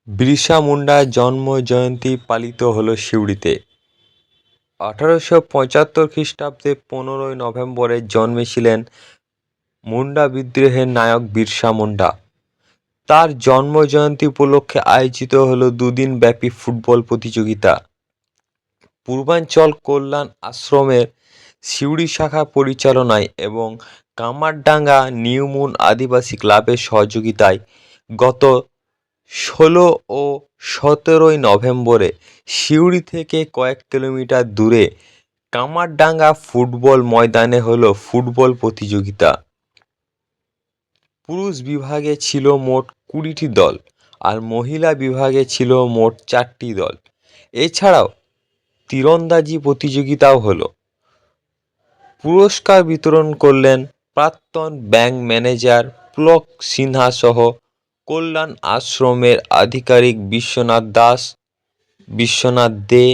বিরসা মুন্ডার জন্ম জয়ন্তী পালিত হলো সিউড়িতে। 1875 খ্রিস্টাব্দে 15ই নভেম্বরে জন্মেছিলেন মুন্ডা বিদ্রোহের নায়ক বিরসা মুন্ডা। তার জন্মজয়ন্তী উপলক্ষে আয়োজিত হলো দুদিনব্যাপী ফুটবল প্রতিযোগিতা। পূর্বাঞ্চল কল্যাণ আশ্রমের সিউড়ি শাখা পরিচালনায় এবং কামারডাঙ্গা নিউ মুন আদিবাসী ক্লাবের সহযোগিতায় গত 16 ও 17ই নভেম্বরে সিউড়ি থেকে কয়েক কিলোমিটার দূরে কামারডাঙ্গা ফুটবল ময়দানে হলো ফুটবল প্রতিযোগিতা। পুরুষ বিভাগে ছিল মোট 20টি দল আর মহিলা বিভাগে ছিল মোট 4টি দল। এছাড়াও তীরন্দাজি প্রতিযোগিতাও হলো। পুরস্কার বিতরণ করলেন প্রাক্তন ব্যাংক ম্যানেজার পুলক সিনহা সহ কল্যাণ আশ্রমের আধিকারিক বিশ্বনাথ দাস, বিশ্বনাথ দে,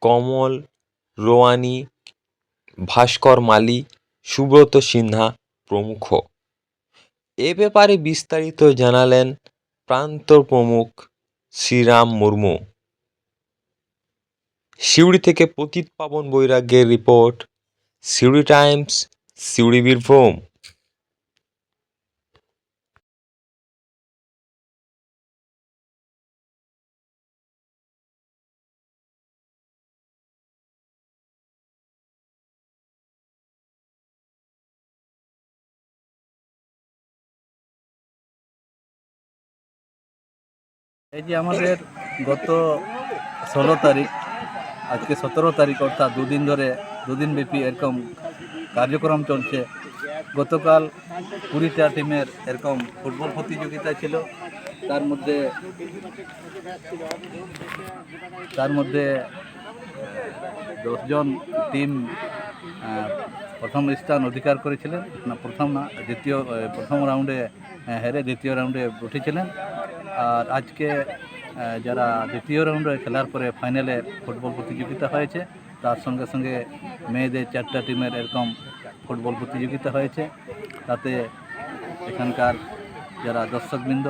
কমল রোয়ানি, ভাস্কর মালি, সুব্রত সিনহা প্রমুখ। এ ব্যাপারে বিস্তারিত জানালেন প্রান্ত প্রমুখ শ্রীরাম মুর্মু। সিউড়ি থেকে পতিত পাবন বৈরাগ্যের রিপোর্ট, সিউড়ি টাইমস, সিউড়ি বীরভূম। এই যে আমাদের গত 16 তারিখ, আজকে 17 তারিখ, অর্থাৎ দুদিন ব্যাপী এরকম কার্যক্রম চলছে। গতকাল 20টা টিমের এরকম ফুটবল প্রতিযোগিতা ছিল। তার মধ্যে 10 জন টিম প্রথম স্থান অধিকার করেছিলেন, প্রথম রাউন্ডে হেরে দ্বিতীয় রাউন্ডে উঠেছিলেন। আর আজকে যারা দ্বিতীয় রাউন্ডে খেলার পরে ফাইনালে ফুটবল প্রতিযোগিতা হয়েছে, তার সঙ্গে সঙ্গে মেয়েদের 4টা টিমের এরকম ফুটবল প্রতিযোগিতা হয়েছে। তাতে এখানকার যারা দর্শকবৃন্দ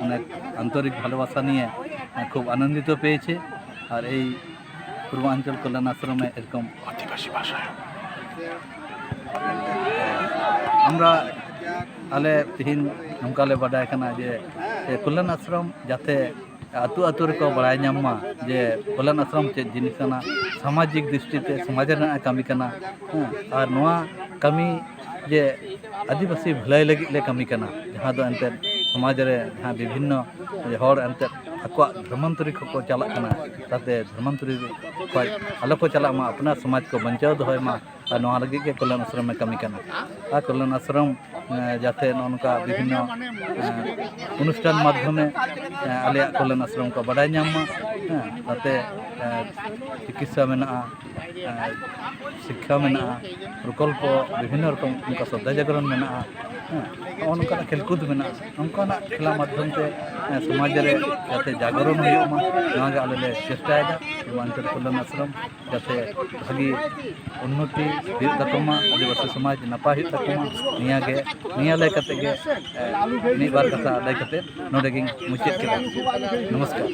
অনেক আন্তরিক ভালোবাসা নিয়ে খুব আনন্দিত পেয়েছে। আর এই পূর্বাঞ্চল কল্যাণ আশ্রমে এরকম আদিবাসী ভাষায় আমরা ᱟᱞᱮ ᱛᱤᱦᱤᱧ ᱱᱚᱝᱠᱟ ᱞᱮ ᱵᱟᱰᱟᱭ ᱠᱟᱱᱟ ᱡᱮ ᱠᱚᱞᱞᱟᱱ ᱟᱥᱨᱚᱢ ᱡᱟᱛᱮ ᱟᱹᱛᱩ ᱟᱹᱛᱩ ᱨᱮᱠᱚ ᱵᱟᱲᱟᱭ ᱧᱟᱢ ᱢᱟ ᱡᱮ ᱠᱚᱞᱞᱟᱱ ᱟᱥᱨᱚᱢ ᱪᱮᱫ ᱡᱤᱱᱤᱥ ᱠᱟᱱᱟ, ᱥᱟᱢᱟᱡᱤᱠ ᱫᱨᱤᱥᱴᱤᱛᱮ ᱥᱚᱢᱟᱡᱽ ᱨᱮᱱᱟᱜ ᱠᱟᱹᱢᱤ ᱠᱟᱱᱟ। ᱟᱨ ᱱᱚᱣᱟ ᱠᱟᱹᱢᱤ ᱡᱮ ᱟᱹᱫᱤᱵᱟᱹᱥᱤ ᱵᱷᱟᱹᱞᱟᱹᱭ ᱞᱟᱹᱜᱤᱫ ᱞᱮ ᱠᱟᱹᱢᱤ ᱠᱟᱱᱟ, ᱡᱟᱦᱟᱸ ᱫᱚ ᱮᱱᱛᱮᱫ ᱥᱚᱢᱟᱡᱽ ᱨᱮ ᱡᱟᱦᱟᱸ ᱵᱤᱵᱷᱤᱱᱱᱚ ᱦᱚᱲ ᱮᱱᱛᱮᱫ ᱟᱠᱚᱣᱟᱜ ᱫᱷᱚᱨᱢᱟন্তᱨᱤ ᱠᱚᱠᱚ ᱪᱟᱞᱟᱜ ᱠᱟᱱᱟ, ᱛᱟᱛᱮ ᱫᱷᱚᱨᱢᱟন্তᱨᱤ ᱠᱷᱚᱡ ᱟᱞᱚ ᱠᱚ ᱪᱟᱞᱟᱜ ᱢᱟ, ᱟᱯᱱᱟᱨ ᱥᱚᱢᱟᱡᱽ ᱠᱚ ᱵᱟᱧᱪᱟᱣ ᱫᱚᱦᱚᱭ ᱢᱟ। ᱟᱨ ᱱᱚᱣᱟ ᱞᱟᱹᱜᱤᱫ ᱜᱮ ᱠᱚᱞᱞᱟᱱ ᱟᱥᱨᱚᱢ ᱮ ᱠᱟᱹᱢᱤ ᱠᱟᱱᱟ। ᱟᱨ ᱠᱚᱞᱞᱟᱱ আশ্রম যাতে নঙ্কা বিভিন্ন অনুষ্ঠান মাধ্যমে আলিয়া কল্যাণ আশ্রম ᱠᱚ ᱵᱟᱰᱟᱭ ᱧᱟᱢ ᱢᱟ, তাতে চিকিৎসা মেনাᱜᱼᱟ, শিক্ষা মেনাᱜᱼᱟ, প্রকল্প বিভিন্ন রকম নঙ্কা শ্রদ্ধা জাগরণ মেনাᱜᱼᱟ, ᱱᱚᱜᱼᱚ ᱱᱚᱝᱠᱟᱱᱟᱜ ᱠᱷᱮᱞᱠᱩᱫ ᱢᱮᱱᱟᱜᱼᱟ। ᱱᱚᱝᱠᱟᱱᱟᱜ ᱠᱷᱮᱞᱟ ᱢᱟᱫᱽᱫᱷᱚᱢ ᱛᱮ ᱥᱚᱢᱟᱡᱽ ᱨᱮ যাতে জাগরণ ᱦᱩᱭᱩᱜ ᱢᱟ, ᱱᱚᱣᱟᱜᱮ ᱟᱞᱮ ᱞᱮ ᱪᱮᱥᱴᱟᱭᱮᱫᱟ। ᱯᱩᱨᱵᱟᱧᱪᱚᱞ ᱠᱚল্যাণ ᱟᱥᱨᱚᱢ ᱡᱟᱛᱮ ᱵᱷᱟᱹᱜᱤ ᱩন্নতি ᱦᱩᱭᱩᱜ ᱛᱟᱠᱚ ᱢᱟ, ᱟᱹᱫᱤᱵᱟᱹᱥᱤ ᱥᱚᱢᱟᱡᱽ ᱱᱟᱯᱟᱭ ᱦᱩᱭᱩᱜ ᱛᱟᱠᱚ ᱢᱟ, ᱱᱤᱭᱟᱹ ᱞᱟᱹᱭ ᱠᱟᱛᱮ ᱜᱮ ᱢᱤᱫ ᱵᱟᱨ ᱠᱟᱛᱷᱟ ᱞᱟᱹᱭ ᱠᱟᱛᱮ ᱱᱚᱰᱮ ᱜᱤᱧ ᱢᱩᱪᱟᱹᱫ ᱠᱮᱫᱟ। নমস্কার।